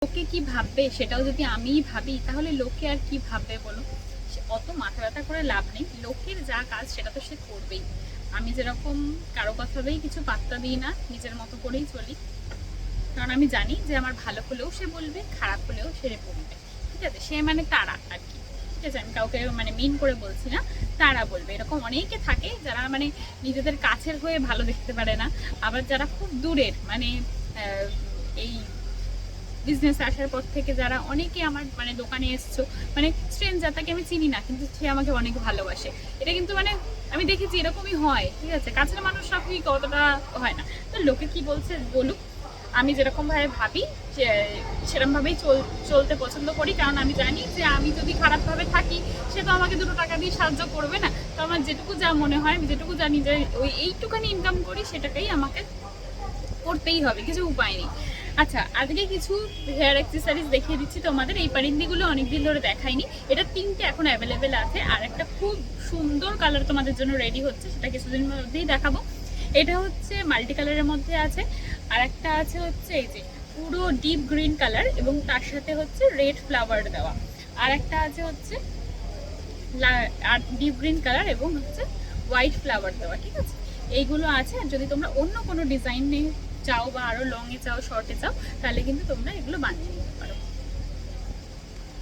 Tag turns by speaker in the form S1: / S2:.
S1: লোকে কি ভাববে সেটাও যদি আমিই ভাবি তাহলে লোকে আর কি ভাববে বলো। অত মাথা ব্যথা করে লাভ নেই, লোকের যা কাজ সেটা তো সে করবেই। আমি যেরকম কারো কথাতেই কিছু পাত্তা দিই না, নিজের মতো করেই চলি। কারণ আমি জানি যে আমার ভালো হলেও সে বলবে, খারাপ হলেও সে বলবে। ঠিক আছে, সে মানে তারা আর কি। ঠিক আছে, আমি কাউকে মানে মিন করে বলছি না, তারা বলবে। এরকম অনেকে থাকে যারা মানে নিজেদের কাছের হয়ে ভালো দেখতে পারে না, আবার যারা খুব দূরের মানে এই বিজনেস আসার পর থেকে যারা অনেকে আমার মানে দোকানে এসছো, মানে স্ট্রেঞ্জার, তাকে আমি চিনি না কিন্তু সে আমাকে অনেক ভালোবাসে। এটা কিন্তু মানে আমি দেখেছি এরকমই হয়। ঠিক আছে, কাছের মানুষরা কি কতটা হয় না। তো লোকে কি বলছে বলুক, আমি যেরকম ভাবে ভাবি সেরকম ভাবেই চলতে পছন্দ করি। কারণ আমি জানি যে আমি যদি খারাপ ভাবে থাকি, সে তো আমাকে 2 টাকা দিয়ে সাহায্য করবে না। তো আমার যেটুকু যা মনে হয়, আমি যেটুকু জানি যে ওই এইটুখানি ইনকাম করি, সেটাকেই আমাকে করতেই হবে, কিছু উপায় নেই। আচ্ছা, আজকে কিছু হেয়ার অ্যাক্সেসরিজ দেখিয়ে দিচ্ছি তোমাদের। এই পারিন্দিগুলো অনেকদিন ধরে দেখাইনি। এটা 3টে এখন অ্যাভেলেবেল আছে, আর একটা খুব সুন্দর কালার তোমাদের জন্য রেডি হচ্ছে, সেটা কিছুদিনের মধ্যেই দেখাবো। এটা হচ্ছে মাল্টি কালারের মধ্যে আছে, আর একটা আছে হচ্ছে এই যে পুরো ডিপ গ্রিন কালার এবং তার সাথে হচ্ছে রেড ফ্লাওয়ার দেওয়া। আর একটা আছে হচ্ছে আর ডিপ গ্রিন কালার এবং হচ্ছে হোয়াইট ফ্লাওয়ার দেওয়া। ঠিক আছে, এইগুলো আছে। আর যদি তোমরা অন্য কোনো ডিজাইন চাও বা আরো লং এ চাও, শর্টে চাও, তাহলে কিন্তু তোমরা এগুলো বানিয়ে নিতে পারো।